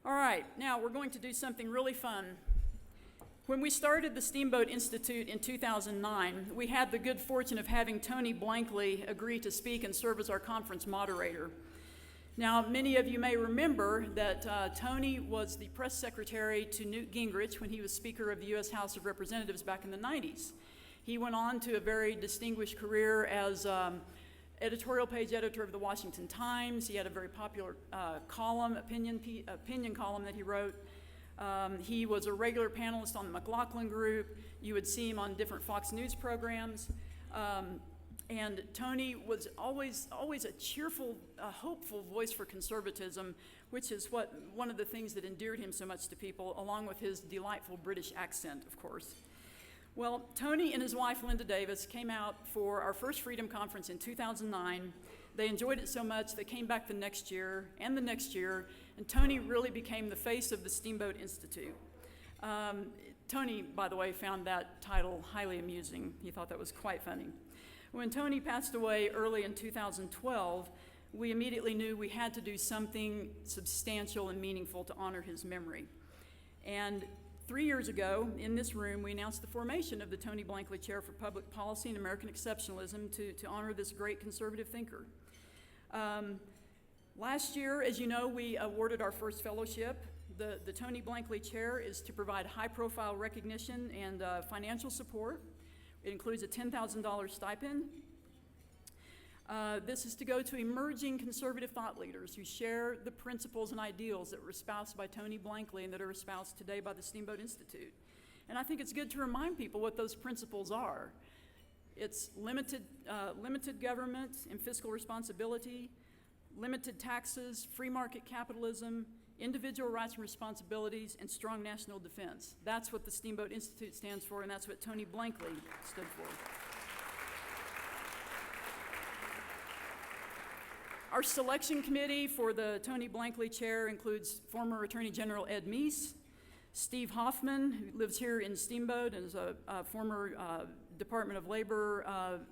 All right, now we're going to do something really fun. When we started the Steamboat Institute in 2009, we had the good fortune of having Tony Blankley agree to speak and serve as our conference moderator. Now, many of you may remember that Tony was the press secretary to Newt Gingrich when he was Speaker of the U.S. House of Representatives back in the 90s. He went on to a very distinguished career as editorial page editor of the Washington Times. He had a very popular opinion column that he wrote. He was a regular panelist on the McLaughlin Group. You would see him on different Fox News programs. And Tony was always a cheerful, hopeful voice for conservatism, which is one of the things that endeared him so much to people, along with his delightful British accent, of course. Well, Tony and his wife, Linda Davis, came out for our first Freedom Conference in 2009. They enjoyed it so much, they came back the next year, and Tony really became the face of the Steamboat Institute. Tony, by the way, found that title highly amusing. He thought that was quite funny. When Tony passed away early in 2012, we immediately knew we had to do something substantial and meaningful to honor his memory. And 3 years ago, in this room, we announced the formation of the Tony Blankley Chair for Public Policy and American Exceptionalism to honor this great conservative thinker. Last year, as you know, we awarded our first fellowship. The Tony Blankley Chair is to provide high-profile recognition and financial support. It includes a $10,000 stipend. This is to go to emerging conservative thought leaders who share the principles and ideals that were espoused by Tony Blankley and that are espoused today by the Steamboat Institute. And I think it's good to remind people what those principles are. It's limited government and fiscal responsibility, limited taxes, free market capitalism, individual rights and responsibilities, and strong national defense. That's what the Steamboat Institute stands for, and that's what Tony Blankley stood for. Our selection committee for the Tony Blankley Chair includes former Attorney General Ed Meese, Steve Hoffman, who lives here in Steamboat and is a former Department of Labor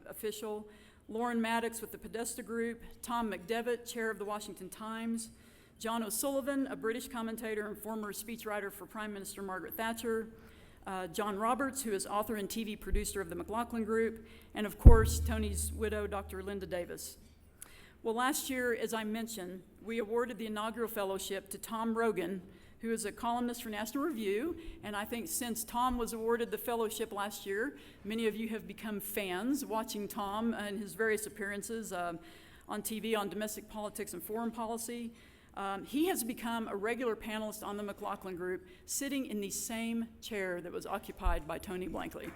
official, Lauren Maddox with the Podesta Group, Tom McDevitt, Chair of the Washington Times, John O'Sullivan, a British commentator and former speechwriter for Prime Minister Margaret Thatcher, John Roberts, who is author and TV producer of the McLaughlin Group, and of course, Tony's widow, Dr. Linda Davis. Well, last year, as I mentioned, we awarded the inaugural fellowship to Tom Rogan, who is a columnist for National Review, and I think since Tom was awarded the fellowship last year, many of you have become fans watching Tom and his various appearances on TV on domestic politics and foreign policy. He has become a regular panelist on the McLaughlin Group, sitting in the same chair that was occupied by Tony Blankley.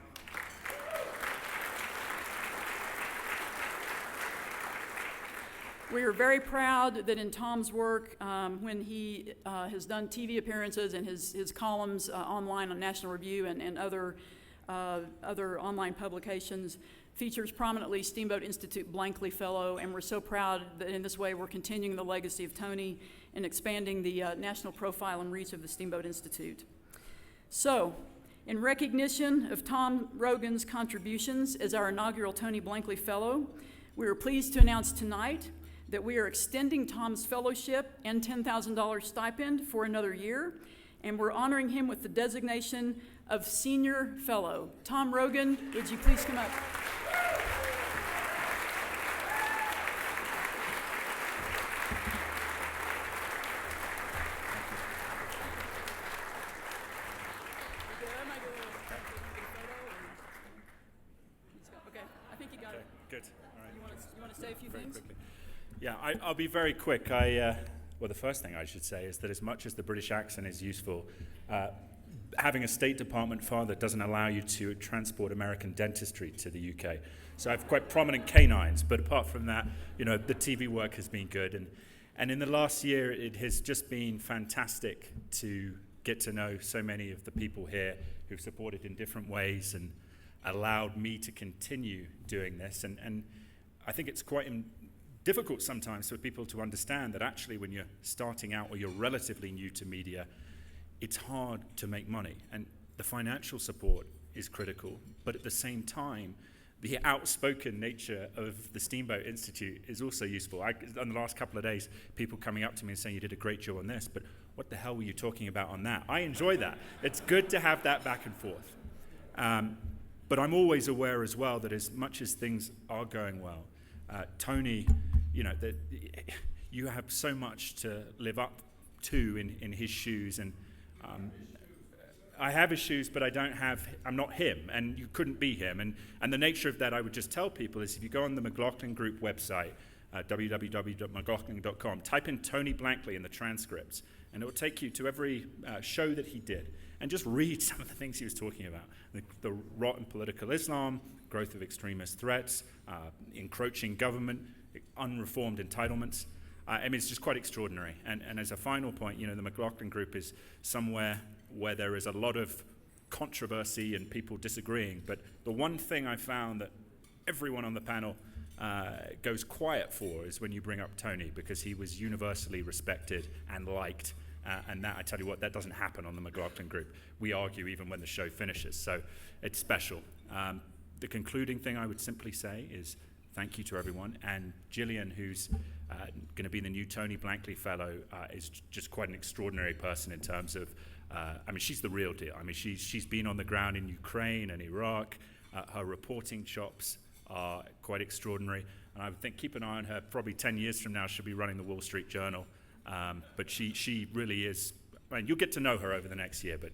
We are very proud that in Tom's work, when he has done TV appearances and his columns online on National Review and other online publications, features prominently Steamboat Institute Blankley Fellow, and we're so proud that in this way we're continuing the legacy of Tony and expanding the national profile and reach of the Steamboat Institute. So, in recognition of Tom Rogan's contributions as our inaugural Tony Blankley Fellow, we are pleased to announce tonight that we are extending Tom's fellowship and $10,000 stipend for another year, and we're honoring him with the designation of Senior Fellow. Tom Rogan, would you please come up? Okay, I think you got it. Good. All right. You want to say a few things? Quickly. Yeah, I'll be very quick. Well, the first thing I should say is that as much as the British accent is useful, having a State Department father doesn't allow you to transport American dentistry to the UK. So I have quite prominent canines, but apart from that, the TV work has been good. And in the last year, it has just been fantastic to get to know so many of the people here who've supported in different ways and allowed me to continue doing this. And I think it's quite difficult sometimes for people to understand that actually when you're starting out or you're relatively new to media, it's hard to make money. And the financial support is critical, but at the same time, the outspoken nature of the Steamboat Institute is also useful. In the last couple of days, people coming up to me and saying you did a great job on this, but what the hell were you talking about on that? I enjoy that. It's good to have that back and forth. But I'm always aware as well that as much as things are going well, Tony, that you have so much to live up to in his shoes, and I have his shoes, but I'm not him, and you couldn't be him. And the nature of that, I would just tell people, is if you go on the McLaughlin Group website, www.mclaughlin.com, type in Tony Blankley in the transcripts, and it will take you to every show that he did, and just read some of the things he was talking about. The rotten political Islam, growth of extremist threats, encroaching government, unreformed entitlements. It's just quite extraordinary. And as a final point, the McLaughlin Group is somewhere where there is a lot of controversy and people disagreeing. But the one thing I found that everyone on the panel goes quiet for is when you bring up Tony, because he was universally respected and liked. And that, I tell you what, that doesn't happen on the McLaughlin Group. We argue even when the show finishes. So it's special. The concluding thing I would simply say is thank you to everyone. And Gillian, who's going to be the new Tony Blankley Fellow, is just quite an extraordinary person in terms of, she's the real deal. She's been on the ground in Ukraine and Iraq. Her reporting chops are quite extraordinary. And I would think keep an eye on her. Probably 10 years from now, she'll be running the Wall Street Journal. But she really is, you'll get to know her over the next year, but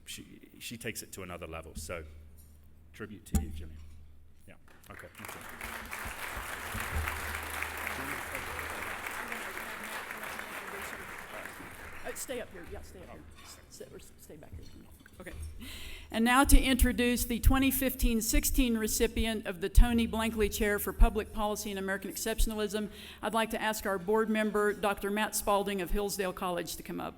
she takes it to another level. So tribute to you, Gillian. Yeah, okay, thank you. Stay up here. Yeah, stay up here. Stay back here. Okay. And now to introduce the 2015-16 recipient of the Tony Blankley Chair for Public Policy and American Exceptionalism, I'd like to ask our board member, Dr. Matt Spalding of Hillsdale College, to come up.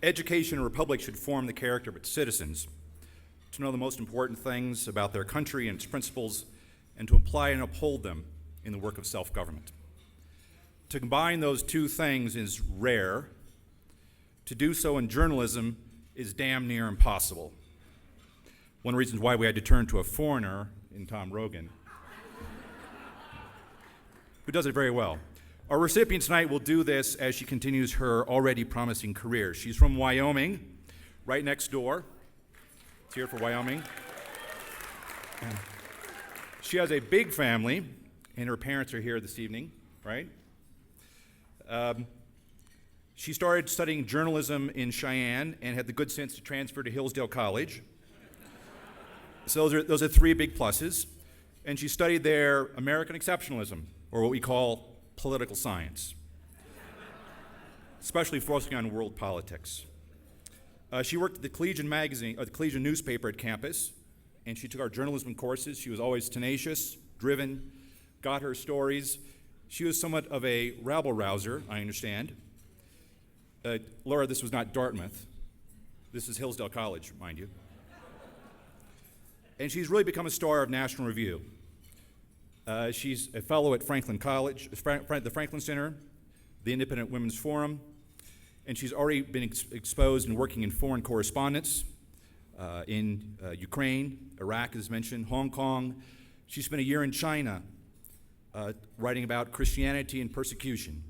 Education in a republic should form the character of its citizens, to know the most important things about their country and its principles, and to apply and uphold them in the work of self-government. To combine those two things is rare. To do so in journalism is damn near impossible. One of the reasons why we had to turn to a foreigner in Tom Rogan, who does it very well. Our recipient tonight will do this as she continues her already promising career. She's from Wyoming, right next door. It's here for Wyoming. She has a big family, and her parents are here this evening, right? She started studying journalism in Cheyenne and had the good sense to transfer to Hillsdale College. So those are three big pluses. And she studied there American exceptionalism, or what we call political science, especially focusing on world politics. She worked at the Collegian magazine, or the Collegian newspaper at campus, and she took our journalism courses. She was always tenacious, driven, got her stories. She was somewhat of a rabble-rouser, I understand. Laura, this was not Dartmouth. This is Hillsdale College, mind you. And she's really become a star of National Review. She's a fellow at Franklin College, the Franklin Center, the Independent Women's Forum, and she's already been exposed and working in foreign correspondence in Ukraine, Iraq, as mentioned, Hong Kong. She spent a year in China writing about Christianity and persecution.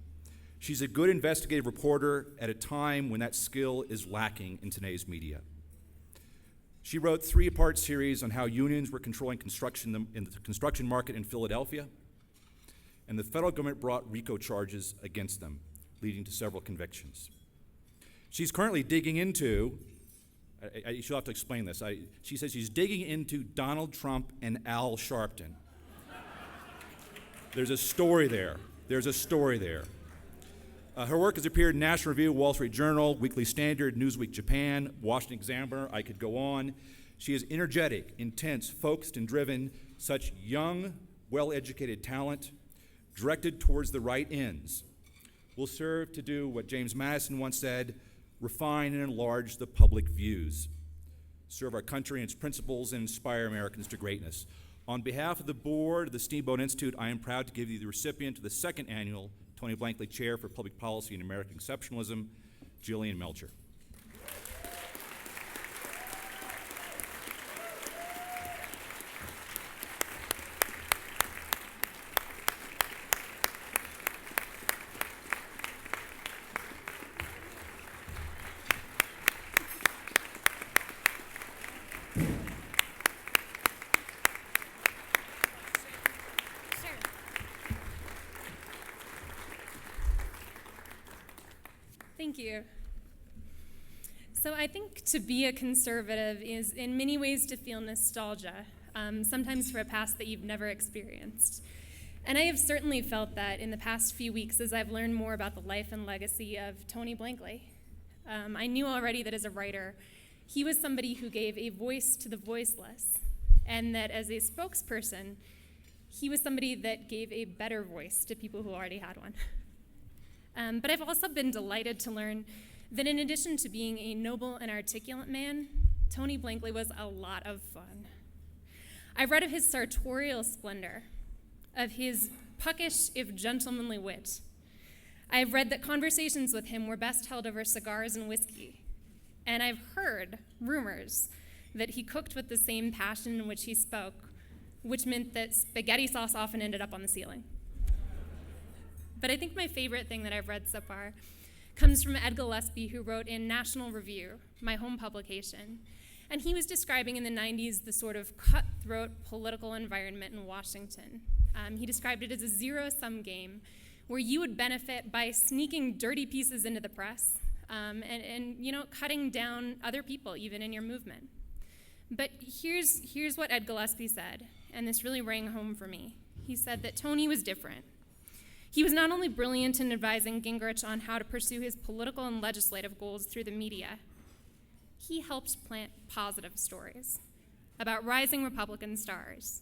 She's a good investigative reporter at a time when that skill is lacking in today's media. She wrote 3-part series on how unions were controlling construction in the construction market in Philadelphia, and the federal government brought RICO charges against them, leading to several convictions. She's currently digging into, she'll have to explain this, she says she's digging into Donald Trump and Al Sharpton. There's a story there. Her work has appeared in National Review, Wall Street Journal, Weekly Standard, Newsweek Japan, Washington Examiner. I could go on. She is energetic, intense, focused, and driven, such young, well-educated talent, directed towards the right ends, will serve to do what James Madison once said, refine and enlarge the public views, serve our country and its principles, and inspire Americans to greatness. On behalf of the board of the Steamboat Institute, I am proud to give you the recipient of the second annual Tony Blankley Chair for Public Policy and American Exceptionalism, Jillian Melcher. you. So I think to be a conservative is in many ways to feel nostalgia, sometimes for a past that you've never experienced. And I have certainly felt that in the past few weeks as I've learned more about the life and legacy of Tony Blankley. I knew already that as a writer, he was somebody who gave a voice to the voiceless, and that as a spokesperson, he was somebody that gave a better voice to people who already had one. But I've also been delighted to learn that in addition to being a noble and articulate man, Tony Blankley was a lot of fun. I've read of his sartorial splendor, of his puckish if gentlemanly wit. I've read that conversations with him were best held over cigars and whiskey. And I've heard rumors that he cooked with the same passion in which he spoke, which meant that spaghetti sauce often ended up on the ceiling. But I think my favorite thing that I've read so far comes from Ed Gillespie, who wrote in National Review, my home publication. And he was describing in the 90s the sort of cutthroat political environment in Washington. He described it as a zero-sum game where you would benefit by sneaking dirty pieces into the press and cutting down other people, even in your movement. But here's what Ed Gillespie said, and this really rang home for me. He said that Tony was different. He was not only brilliant in advising Gingrich on how to pursue his political and legislative goals through the media, he helped plant positive stories about rising Republican stars.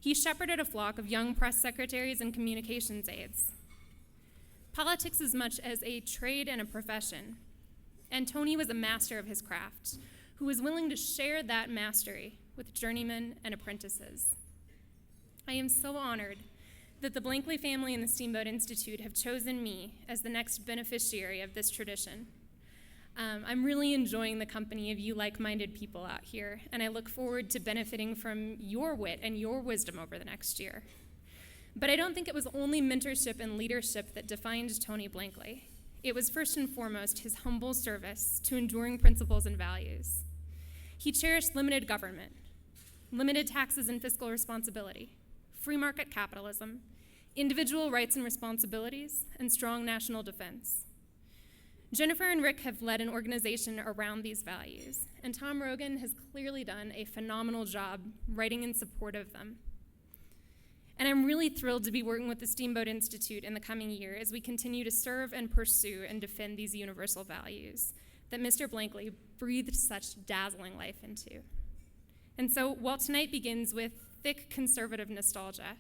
He shepherded a flock of young press secretaries and communications aides. Politics is much as a trade and a profession, and Tony was a master of his craft, who was willing to share that mastery with journeymen and apprentices. I am so honored that the Blankley family and the Steamboat Institute have chosen me as the next beneficiary of this tradition. I'm really enjoying the company of you like-minded people out here, and I look forward to benefiting from your wit and your wisdom over the next year. But I don't think it was only mentorship and leadership that defined Tony Blankley. It was first and foremost his humble service to enduring principles and values. He cherished limited government, limited taxes and fiscal responsibility, free market capitalism, individual rights and responsibilities, and strong national defense. Jennifer and Rick have led an organization around these values, and Tom Rogan has clearly done a phenomenal job writing in support of them. And I'm really thrilled to be working with the Steamboat Institute in the coming year as we continue to serve and pursue and defend these universal values that Mr. Blankley breathed such dazzling life into. And so while tonight begins with thick conservative nostalgia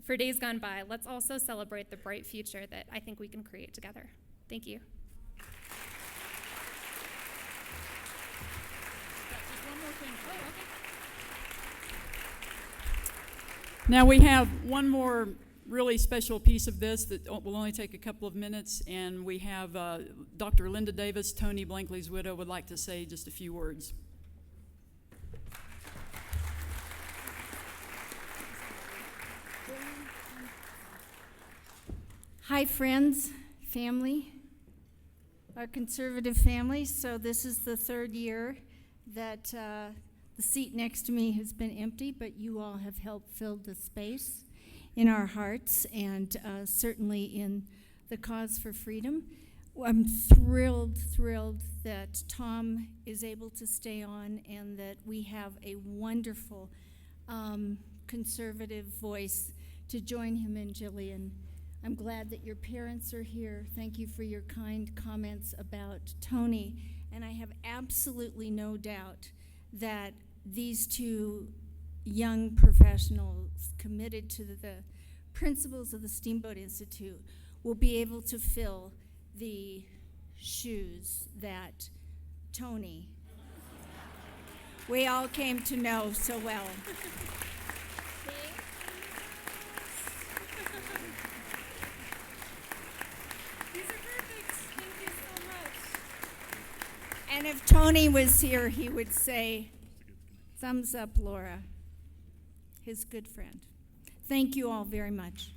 for days gone by, let's also celebrate the bright future that I think we can create together. Thank you. Now we have one more really special piece of this that will only take a couple of minutes, and we have Dr. Linda Davis, Tony Blankley's widow, would like to say just a few words. Hi, friends, family, our conservative family. So this is the third year that the seat next to me has been empty, but you all have helped fill the space in our hearts and certainly in the cause for freedom. I'm thrilled that Tom is able to stay on and that we have a wonderful conservative voice to join him and Jillian. I'm glad that your parents are here. Thank you for your kind comments about Tony. And I have absolutely no doubt that these two young professionals committed to the principles of the Steamboat Institute will be able to fill the shoes that Tony, we all came to know so well. And if Tony was here, he would say, thumbs up, Laura, his good friend. Thank you all very much.